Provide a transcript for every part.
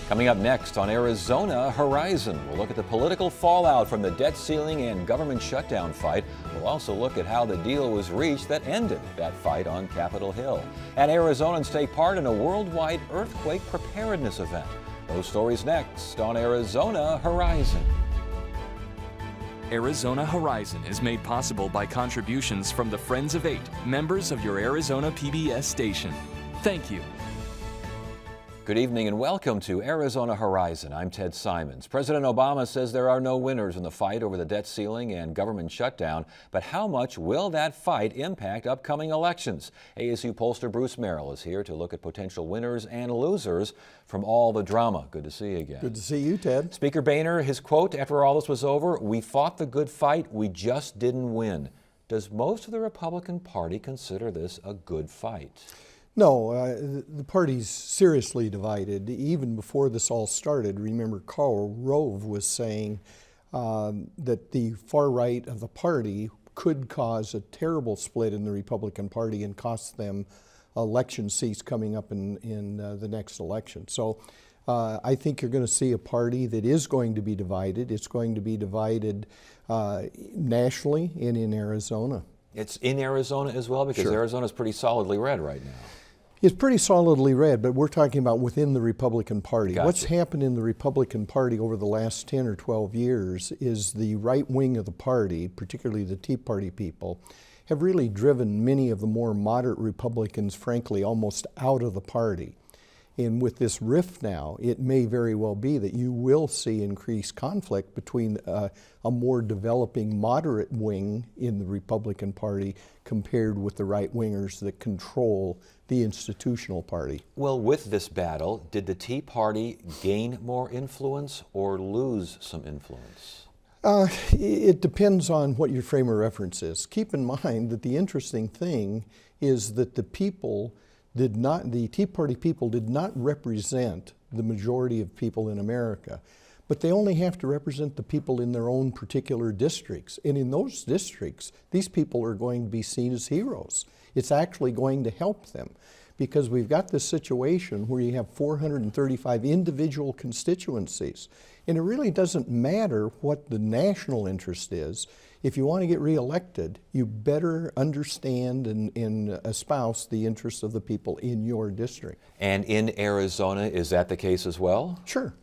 Coming up next on Arizona Horizon, we'll look at the political fallout from the debt ceiling and government shutdown fight. We'll also look at how the deal was reached that ended that fight on Capitol Hill. And Arizonans take part in a worldwide earthquake preparedness event. Those stories next on Arizona Horizon. Arizona Horizon is made possible by contributions from the Friends of Eight, members of your Arizona PBS station. Thank you. Good evening and welcome to Arizona Horizon. I'm Ted Simons. President Obama says there are no winners in the fight over the debt ceiling and government shutdown, but how much will that fight impact upcoming elections? ASU pollster Bruce Merrill is here to look at potential winners and losers from all the drama. Good to see you again. Good to see you, Ted. Speaker Boehner, his quote after all this was over, "We fought the good fight, we just didn't win." Does most of the Republican Party consider this a good fight? No, the party's seriously divided. Even before this all started, remember Karl Rove was saying that the far right of the party could cause a terrible split in the Republican Party and cost them election seats coming up in the next election. So I think you're going to see a party that is going to be divided. It's going to be divided nationally and in Arizona. It's in Arizona as well, because Sure. Arizona's pretty solidly red right now. It's pretty solidly red, but we're talking about within the Republican Party. Gotcha. What's happened in the Republican Party over the last 10 or 12 years is the right wing of the party, particularly the Tea Party people, have really driven many of the more moderate Republicans, frankly, almost out of the party. And with this rift now, it may very well be that you will see increased conflict between a more developing moderate wing in the Republican Party compared with the right-wingers that control the institutional party. Well, with this battle, did the Tea Party gain more influence or lose some influence? It depends on what your frame of reference is. Keep in mind that the interesting thing is that the Tea Party people did not represent the majority of people in America, but they only have to represent the people in their own particular districts. And in those districts, these people are going to be seen as heroes. It's actually going to help them because we've got this situation where you have 435 individual constituencies. And it really doesn't matter what the national interest is. If you want to get reelected, you better understand and espouse the interests of the people in your district. And in Arizona, is that the case as well? Sure.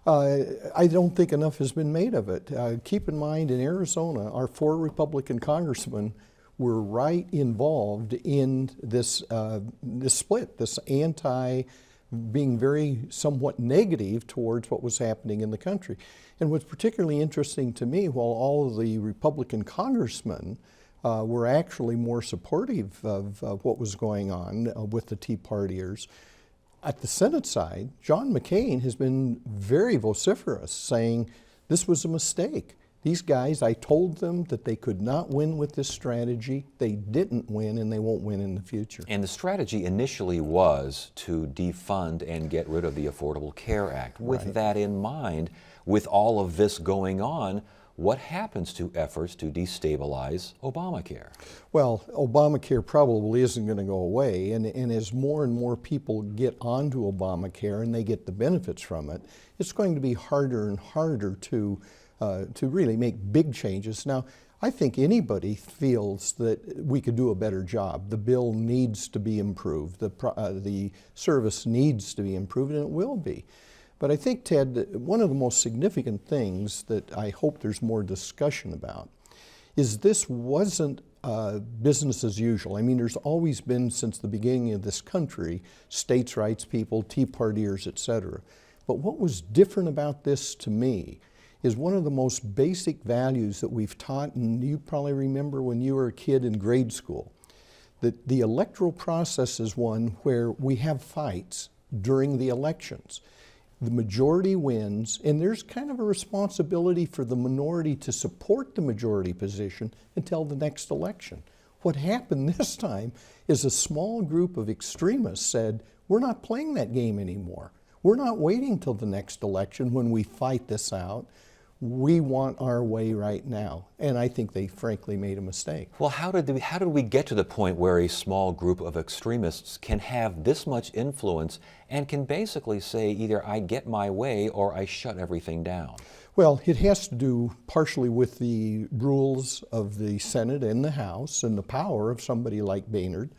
I don't think enough has been made of it. Keep in mind, in Arizona, our 4 Republican congressmen were right involved in this split, this being very somewhat negative towards what was happening in the country. And what's particularly interesting to me, while all of the Republican congressmen were actually more supportive of what was going on with the Tea Partiers, at the Senate side, John McCain has been very vociferous, saying this was a mistake. These guys, I told them that they could not win with this strategy. They didn't win, and they won't win in the future. And the strategy initially was to defund and get rid of the Affordable Care Act. With that in mind, with all of this going on, what happens to efforts to destabilize Obamacare? Well, Obamacare probably isn't going to go away, and as more and more people get onto Obamacare and they get the benefits from it, it's going to be harder and harder to really make big changes. Now, I think anybody feels that we could do a better job. The bill needs to be improved. The service needs to be improved, and it will be. But I think, Ted, one of the most significant things that I hope there's more discussion about is this wasn't business as usual. I mean, there's always been, since the beginning of this country, states' rights people, Tea Partiers, et cetera. But what was different about this to me is one of the most basic values that we've taught, and you probably remember when you were a kid in grade school, that the electoral process is one where we have fights during the elections. The majority wins, and there's kind of a responsibility for the minority to support the majority position until the next election. What happened this time is a small group of extremists said, we're not playing that game anymore. We're not waiting till the next election when we fight this out. we want our way right now. And I think they frankly made a mistake. Well, how did we get to the point where a small group of extremists can have this much influence and can basically say either I get my way or I shut everything down? Well, it has to do partially with the rules of the Senate and the House and the power of somebody like Boehner.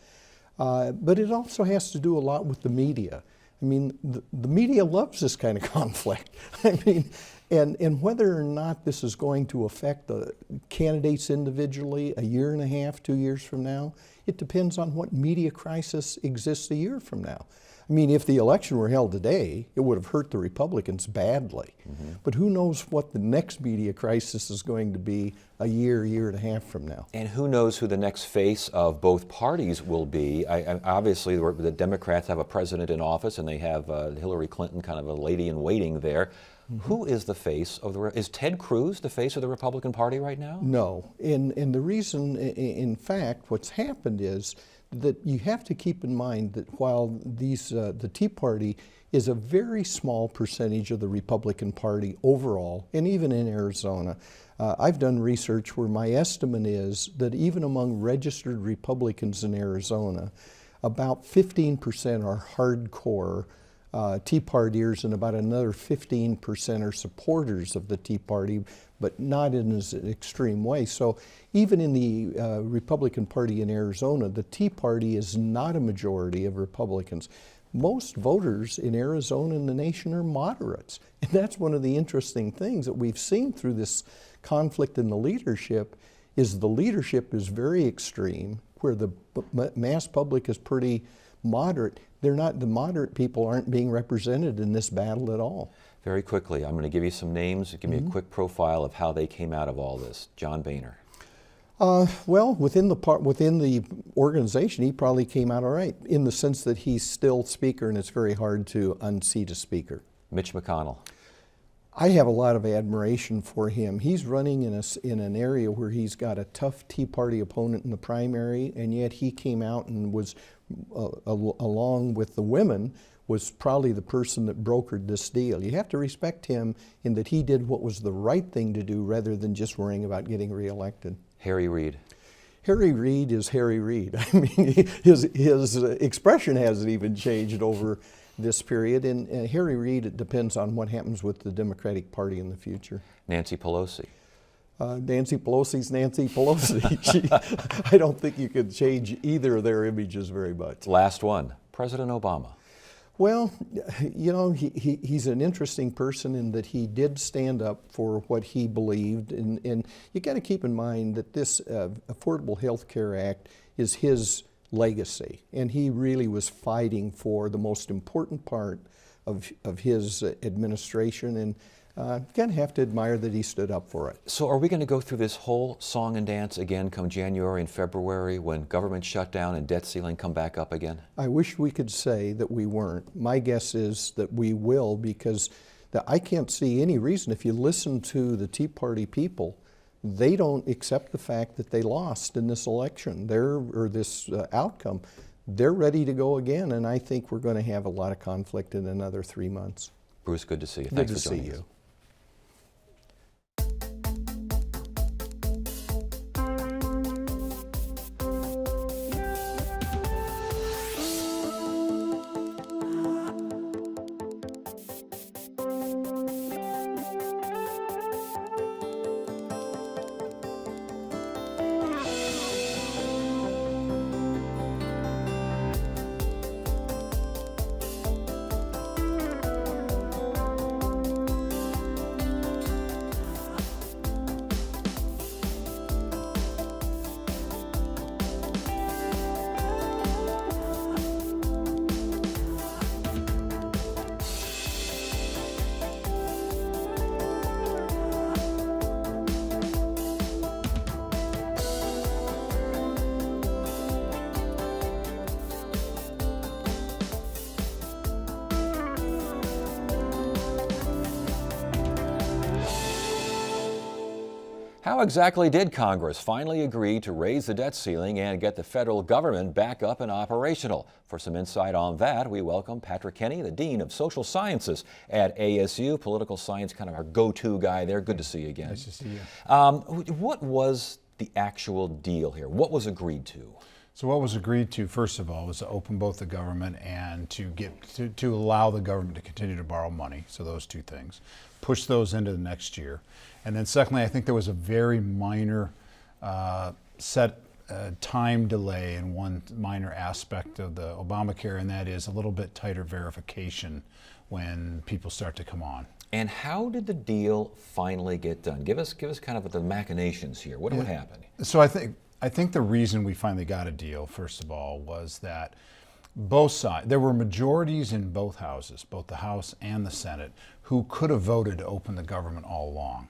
But it also has to do a lot with the media. I mean, the media loves this kind of conflict. I mean, and whether or not this is going to affect the candidates individually a year and a half, 2 years from now, it depends on what media crisis exists a year from now. I mean, if the election were held today, it would have hurt the Republicans badly. Mm-hmm. But who knows what the next media crisis is going to be a year and a half from now. And who knows who the next face of both parties will be. Obviously, the Democrats have a president in office, and they have Hillary Clinton, kind of a lady in waiting there. Mm-hmm. Who is the face of is Ted Cruz the face of the Republican Party right now? No. And the reason, in fact, what's happened is that you have to keep in mind that while the Tea Party is a very small percentage of the Republican Party overall, and even in Arizona, I've done research where my estimate is that even among registered Republicans in Arizona, about 15% are hardcore Tea Partiers, and about another 15% are supporters of the Tea Party, but not in an extreme way. So even in the Republican Party in Arizona, the Tea Party is not a majority of Republicans. Most voters in Arizona and the nation are moderates. And that's one of the interesting things that we've seen through this conflict in the leadership is the leadership is very extreme, where the mass public is pretty moderate. The moderate people aren't being represented in this battle at all. Very quickly, I'm going to give you some names. Give me a quick profile of how they came out of all this. John Boehner. Well, within the organization, he probably came out all right, in the sense that he's still speaker, and it's very hard to unseat a speaker. Mitch McConnell. I have a lot of admiration for him. He's running in an area where he's got a tough Tea Party opponent in the primary, and yet he came out and was, along with the women, was probably the person that brokered this deal. You have to respect him in that he did what was the right thing to do rather than just worrying about getting reelected. Harry Reid. Harry Reid is Harry Reid. I mean, his expression hasn't even changed over this period, and Harry Reid, it depends on what happens with the Democratic Party in the future. Nancy Pelosi. Nancy Pelosi's Nancy Pelosi. I don't think you could change either of their images very much. Last one, President Obama. Well, you know, he's an interesting person in that he did stand up for what he believed, and you got to keep in mind that this Affordable Health Care Act is his legacy, and he really was fighting for the most important part of his administration, and you kind of have to admire that he stood up for it. So are we going to go through this whole song and dance again come January and February when government shutdown and debt ceiling come back up again? I wish we could say that we weren't. My guess is that we will, because I can't see any reason. If you listen to the Tea Party people, they don't accept the fact that they lost in this election, this outcome. They're ready to go again, and I think we're going to have a lot of conflict in another 3 months. Bruce, good to see you. Thanks for joining us. How exactly did Congress finally agree to raise the debt ceiling and get the federal government back up and operational? For some insight on that, we welcome Patrick Kenny, the Dean of Social Sciences at ASU. Political science, kind of our go-to guy there. Good to see you again. Nice to see you. What was the actual deal here? What was agreed to? So what was agreed to, first of all, was to open both the government and to allow the government to continue to borrow money. So those two things. Push those into the next year. And then secondly, I think there was a very minor time delay in one minor aspect of the Obamacare, and that is a little bit tighter verification when people start to come on. And how did the deal finally get done? Give us kind of the machinations here. What happened? So I think the reason we finally got a deal, first of all, was that both sides, there were majorities in both houses, both the House and the Senate, who could have voted to open the government all along.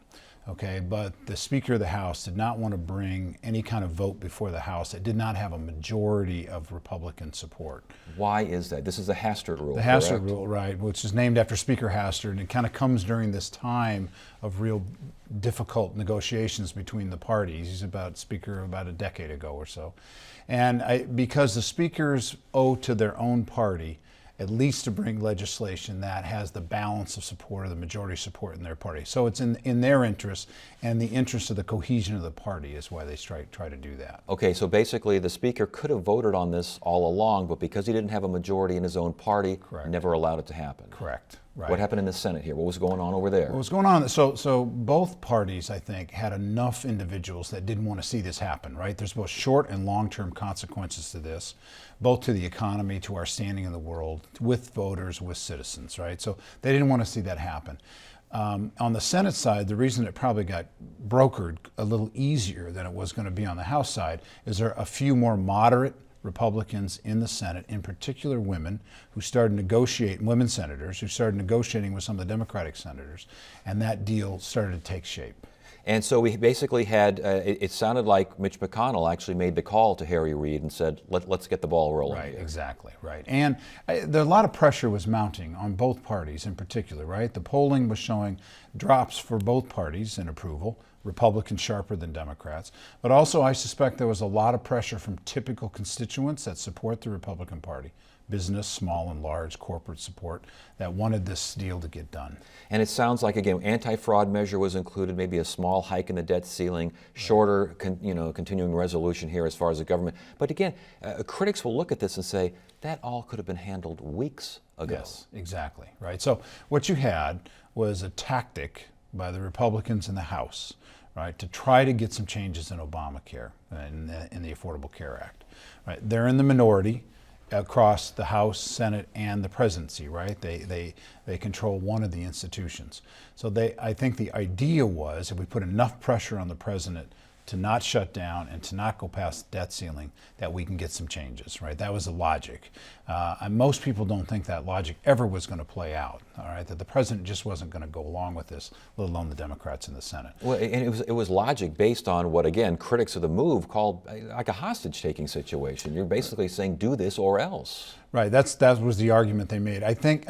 Okay, but the Speaker of the House did not want to bring any kind of vote before the House that did not have a majority of Republican support. Why is that? This is the Hastert rule. The Hastert rule, right, which is named after Speaker Hastert, and it kind of comes during this time of real difficult negotiations between the parties. He's Speaker about a decade ago or so. And because the speakers owe to their own party at least to bring legislation that has the balance of support or the majority support in their party. So it's in their interest and the interest of the cohesion of the party is why they try to do that. Okay, so basically the Speaker could have voted on this all along, but because he didn't have a majority in his own party, never allowed it to happen. Correct. Right. What happened in the Senate here? What was going on over there? What was going on? So both parties, I think, had enough individuals that didn't want to see this happen, right? There's both short and long-term consequences to this, both to the economy, to our standing in the world, with voters, with citizens, right? So they didn't want to see that happen. On the Senate side, the reason it probably got brokered a little easier than it was going to be on the House side is there are a few more moderate Republicans in the Senate, in particular women, who started negotiating, women senators, who started negotiating with some of the Democratic senators, and that deal started to take shape. And so we basically had, it sounded like Mitch McConnell actually made the call to Harry Reid and said, let's get the ball rolling. Right, here. exactly, right. And a lot of pressure was mounting on both parties in particular, right? The polling was showing drops for both parties in approval, Republicans sharper than Democrats. But also I suspect there was a lot of pressure from typical constituents that support the Republican Party. Business, small and large, corporate support that wanted this deal to get done. And it sounds like, again, anti-fraud measure was included, maybe a small hike in the debt ceiling, shorter continuing resolution here as far as the government. But again, critics will look at this and say, that all could have been handled weeks ago. Yes, exactly, right. So what you had was a tactic by the Republicans in the House, right, to try to get some changes in Obamacare and in the Affordable Care Act. Right, they're in the minority across the House, Senate, and the presidency, right? They control one of the institutions. So I think the idea was if we put enough pressure on the president to not shut down and to not go past the debt ceiling, that we can get some changes, right? That was the logic. And most people don't think that logic ever was going to play out, all right? That the president just wasn't going to go along with this, let alone the Democrats in the Senate. Well, and it was logic based on what, again, critics of the move called like a hostage-taking situation. You're basically saying do this or else. Right, that was the argument they made. I think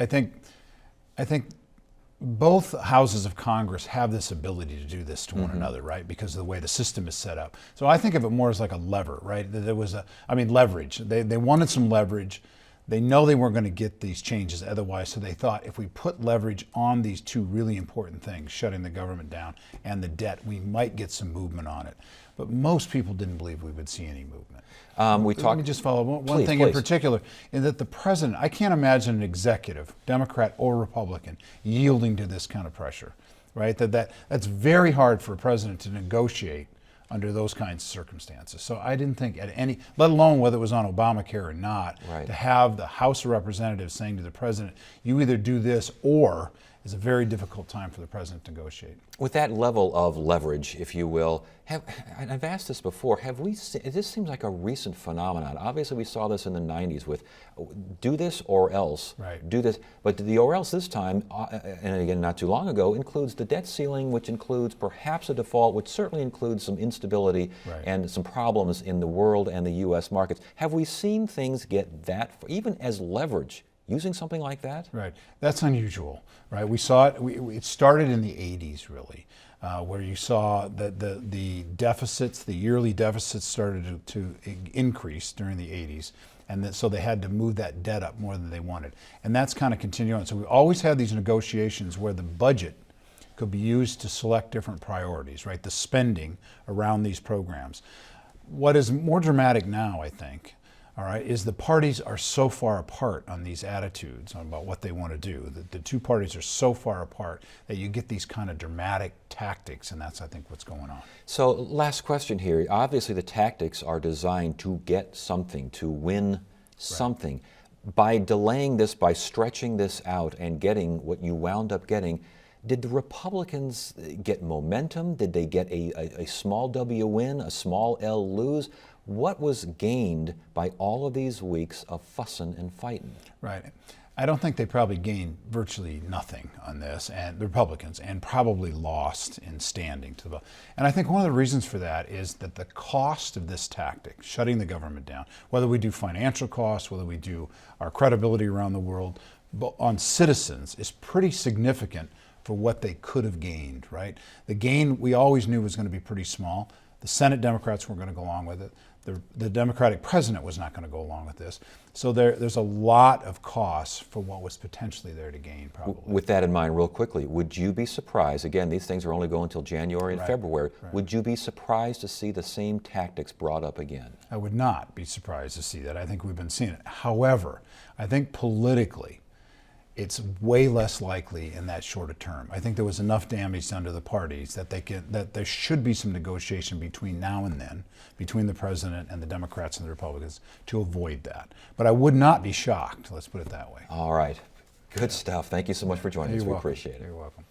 both houses of Congress have this ability to do this to one another, right? Because of the way the system is set up. So I think of it more as like a lever, right? There was leverage. They wanted some leverage. They know they weren't going to get these changes otherwise, so they thought if we put leverage on these two really important things, shutting the government down and the debt, we might get some movement on it. But most people didn't believe we would see any movement. Let me just follow one thing in particular, in that the president, I can't imagine an executive, Democrat or Republican, yielding to this kind of pressure, right? That's very hard for a president to negotiate under those kinds of circumstances. So I didn't think at any, let alone whether it was on Obamacare or not, to have the House of Representatives saying to the president, you either do this or, is a very difficult time for the president to negotiate. With that level of leverage, if you will, I've asked this before, have we seen, this seems like a recent phenomenon. Obviously we saw this in the 90s with do this or else, do this, but the or else this time, and again not too long ago, includes the debt ceiling, which includes perhaps a default, which certainly includes some instability and some problems in the world and the U.S. markets. Have we seen things get that, even as leverage using something like that? Right. That's unusual, right? We saw it. It started in the 80s, really, where you saw that the deficits, the yearly deficits, started to increase during the 80s, and so they had to move that debt up more than they wanted, and that's kind of continuing on. So we always had these negotiations where the budget could be used to select different priorities, right? The spending around these programs. What is more dramatic now, I think, all right, is the parties are so far apart on these attitudes about what they want to do. The two parties are so far apart that you get these kind of dramatic tactics, and that's, I think, what's going on. So last question here. Obviously the tactics are designed to get something, to win something. Right. By delaying this, by stretching this out and getting what you wound up getting, did the Republicans get momentum? Did they get a small W win, a small L lose? What was gained by all of these weeks of fussing and fighting? Right. I don't think they probably gained virtually nothing on this, and the Republicans, and probably lost in standing to the vote. And I think one of the reasons for that is that the cost of this tactic, shutting the government down, whether we do financial costs, whether we do our credibility around the world, on citizens, is pretty significant for what they could have gained, right? The gain we always knew was going to be pretty small. The Senate Democrats weren't going to go along with it. The Democratic president was not going to go along with this. So there's a lot of costs for what was potentially there to gain, probably. With that in mind, real quickly, would you be surprised, again, these things are only going until January and February, would you be surprised to see the same tactics brought up again? I would not be surprised to see that. I think we've been seeing it. However, I think politically, it's way less likely in that shorter term. I think there was enough damage done to the parties that there should be some negotiation between now and then, between the president and the Democrats and the Republicans, to avoid that. But I would not be shocked, let's put it that way. All right. Good stuff. Thank you so much for joining us. We appreciate it. You're welcome.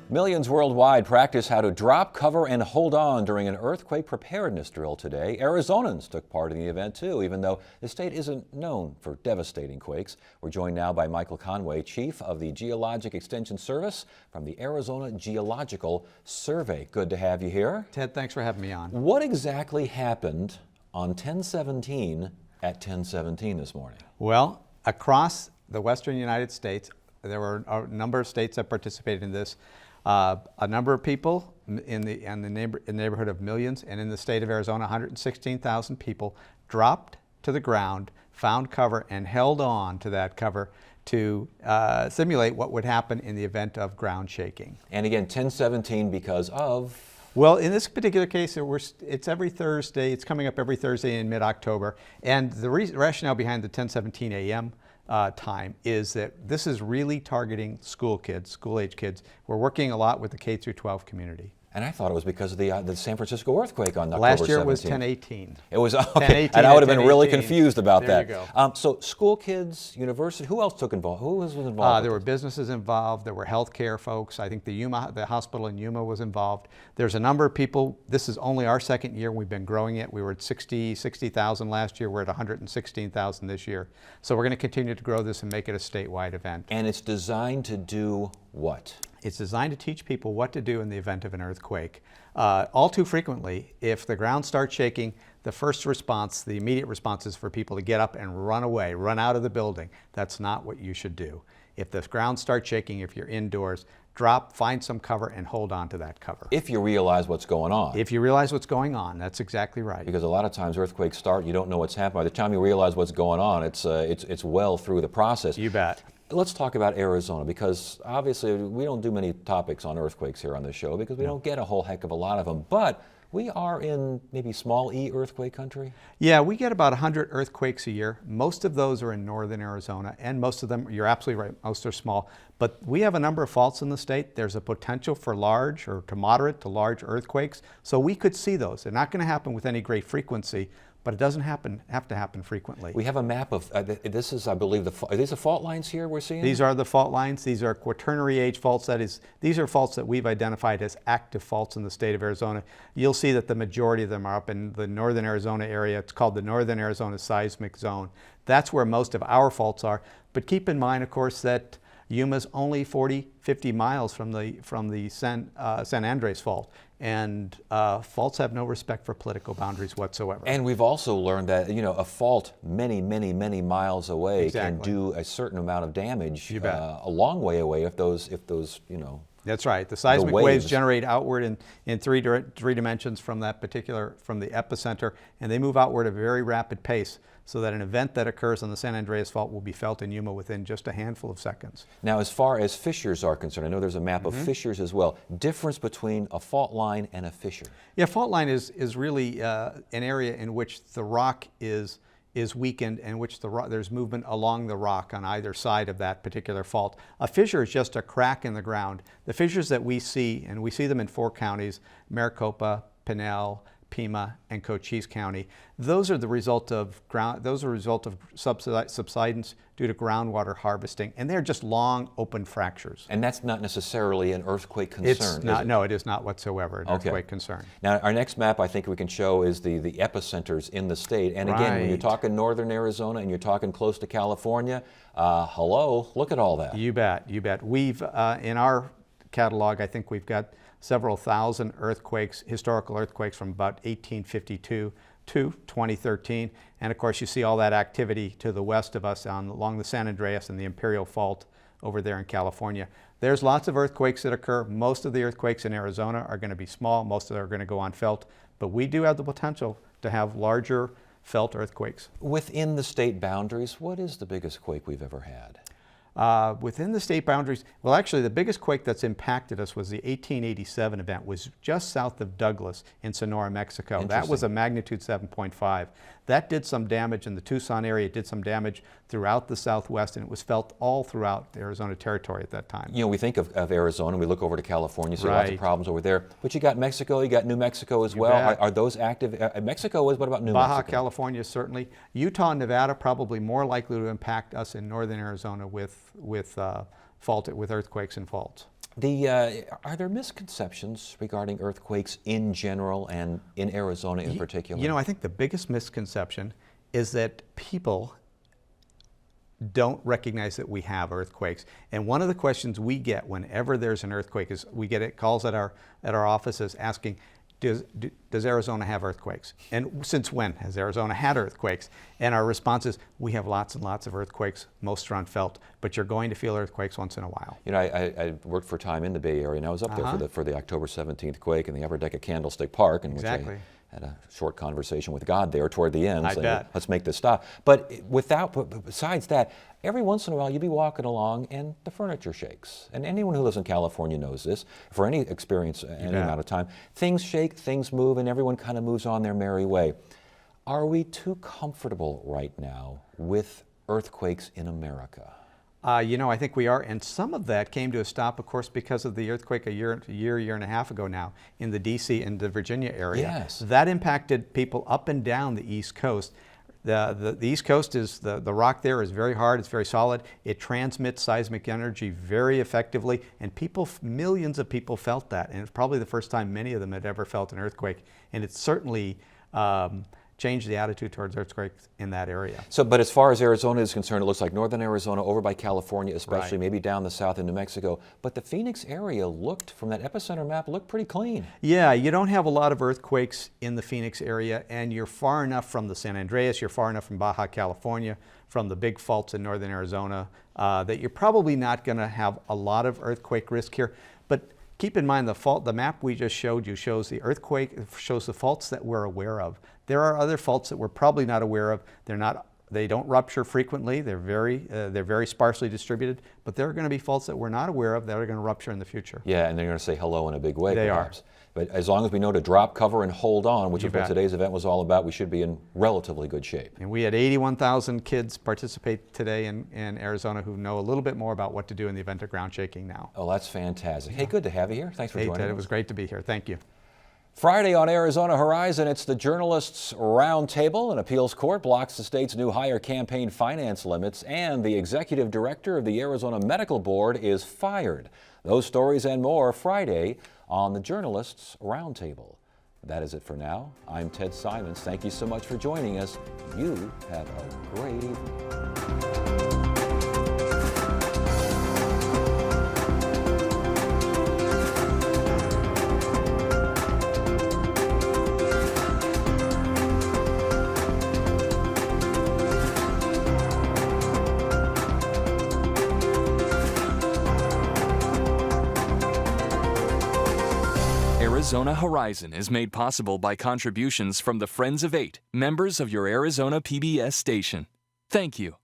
Millions worldwide practice how to drop, cover, and hold on during an earthquake preparedness drill today. Arizonans took part in the event too, even though the state isn't known for devastating quakes. We're joined now by Michael Conway, Chief of the Geologic Extension Service from the Arizona Geological Survey. Good to have you here. Ted, thanks for having me on. What exactly happened on 10/17 at 10/17 this morning? Well, across the western United States, there were a number of states that participated in this. A number of people in the neighborhood of millions, and in the state of Arizona, 116,000 people dropped to the ground, found cover, and held on to that cover to simulate what would happen in the event of ground shaking. And again, 10/17 because of? Well, in this particular case, it's every Thursday. It's coming up every Thursday in mid-October. And the rationale behind the 10:17 a.m. Time is that this is really targeting school kids, school-age kids. We're working a lot with the K through 12 community. And I thought it was because of the San Francisco earthquake on October 17th. Last year it was 10/18. It was, okay, and I would have been really confused about there that. You go. So school kids, university, who else took involved? Who was involved? There were businesses involved, there were healthcare folks. I think the hospital in Yuma was involved. There's a number of people. This is only our second year. We've been growing it. We were at 60,000 last year. We're at 116,000 this year. So we're going to continue to grow this and make it a statewide event. And it's designed to do what? It's designed to teach people what to do in the event of an earthquake. All too frequently, if the ground starts shaking, the first response, the immediate response is for people to get up and run away, run out of the building. That's not what you should do. If the ground starts shaking, if you're indoors, drop, find some cover, and hold on to that cover. If you realize what's going on. If you realize what's going on, that's exactly right. Because a lot of times earthquakes start, you don't know what's happening. By the time you realize what's going on, it's well through the process. You bet. Let's talk about Arizona, because obviously we don't do many topics on earthquakes here on this show because we don't get a whole heck of a lot of them. But we are in maybe small E earthquake country? Yeah, we get about 100 earthquakes a year. Most of those are in northern Arizona, and most of them, you're absolutely right, most are small. But we have a number of faults in the state. There's a potential for large or to moderate to large earthquakes. So we could see those. They're not going to happen with any great frequency, but it doesn't have to happen frequently. We have a map of, this is, I believe, are these the fault lines here we're seeing? These are the fault lines. These are quaternary age faults. That is, these are faults that we've identified as active faults in the state of Arizona. You'll see that the majority of them are up in the northern Arizona area. It's called the Northern Arizona Seismic Zone. That's where most of our faults are. But keep in mind, of course, that Yuma's only 40, 50 miles from the San Andres Fault. And faults have no respect for political boundaries whatsoever. And we've also learned that, you know, a fault many, many, many miles away can do a certain amount of damage a long way away if those, you know. That's right. The seismic waves generate outward in three dimensions from the epicenter, and they move outward at a very rapid pace, so that an event that occurs on the San Andreas Fault will be felt in Yuma within just a handful of seconds. Now, as far as fissures are concerned, I know there's a map of fissures as well. Difference between a fault line and a fissure? Yeah, fault line is really an area in which the rock is weakened, and which there's movement along the rock on either side of that particular fault. A fissure is just a crack in the ground. The fissures that we see, and we see them in 4 counties, Maricopa, Pinal, Pima, and Cochise County. Those are the result of subsidence due to groundwater harvesting, and they're just long, open fractures. And that's not necessarily an earthquake concern, It's not. No, it is not whatsoever an earthquake concern. Now, our next map I think we can show is the epicenters in the state. And again, when you're talking northern Arizona and you're talking close to California, hello, look at all that. You bet, you bet. We've, in our catalog, I think we've got several thousand earthquakes, historical earthquakes from about 1852 to 2013. And of course, you see all that activity to the west of us along the San Andreas and the Imperial Fault over there in California. There's lots of earthquakes that occur. Most of the earthquakes in Arizona are going to be small. Most of them are going to go unfelt. But we do have the potential to have larger felt earthquakes. Within the state boundaries, what is the biggest quake we've ever had? Within the state boundaries, well, actually the biggest quake that's impacted us was the 1887 event, was just south of Douglas in Sonora, Mexico. That was a magnitude 7.5. That did some damage in the Tucson area. It did some damage throughout the Southwest, and it was felt all throughout the Arizona territory at that time. You know, we think of Arizona, we look over to California, see lots of problems over there. But you got Mexico, you got New Mexico as well. Are those active? Mexico is, what about New Mexico? Baja California, certainly. Utah and Nevada probably more likely to impact us in northern Arizona with earthquakes and faults. Are there misconceptions regarding earthquakes in general and in Arizona in particular? You know, I think the biggest misconception is that people don't recognize that we have earthquakes. And one of the questions we get whenever there's an earthquake is we get calls at our offices asking, does Arizona have earthquakes? And since when has Arizona had earthquakes? And our response is, we have lots and lots of earthquakes. Most are unfelt, but you're going to feel earthquakes once in a while. You know, I worked for a time in the Bay Area, and I was up there for the October 17th quake in the upper deck of Candlestick Park, in which I had a short conversation with God there toward the end. I bet. Let's make this stop. But besides that, every once in a while you'd be walking along and the furniture shakes. And anyone who lives in California knows this. For any experience, any amount of time, things shake, things move, and everyone kind of moves on their merry way. Are we too comfortable right now with earthquakes in America? You know, I think we are, and some of that came to a stop, of course, because of the earthquake a year and a half ago now in the D.C. and the Virginia area. Yes. That impacted people up and down the East Coast. The East Coast is, the rock there is very hard, it's very solid. It transmits seismic energy very effectively, and millions of people felt that. And it's probably the first time many of them had ever felt an earthquake. And it certainly change the attitude towards earthquakes in that area. So, but as far as Arizona is concerned, it looks like northern Arizona over by California, especially Right. maybe down the south in New Mexico. But the Phoenix area looked, from that epicenter map, looked pretty clean. Yeah, you don't have a lot of earthquakes in the Phoenix area, and you're far enough from the San Andreas, you're far enough from Baja California, from the big faults in northern Arizona, that you're probably not going to have a lot of earthquake risk here. But keep in mind, the map we just showed you shows the earthquake, shows the faults that we're aware of. There are other faults that we're probably not aware of. They don't rupture frequently. They're very sparsely distributed. But there are going to be faults that we're not aware of that are going to rupture in the future. Yeah, and they're going to say hello in a big way, They are. perhaps. But as long as we know to drop, cover, and hold on, which You is what bet. today's event was all about, we should be in relatively good shape. And we had 81,000 kids participate today in Arizona who know a little bit more about what to do in the event of ground shaking now. Oh, that's fantastic. Hey, good to have you here. Thanks for Hey, joining Ted, us. it was great to be here. Thank you. Friday on Arizona Horizon, it's the Journalists Roundtable. An appeals court blocks the state's new higher campaign finance limits, and the executive director of the Arizona Medical Board is fired. Those stories and more Friday on the Journalists Roundtable. That is it for now. I'm Ted Simons. Thank you so much for joining us. You have a great evening. Arizona Horizon is made possible by contributions from the Friends of Eight, members of your Arizona PBS station. Thank you.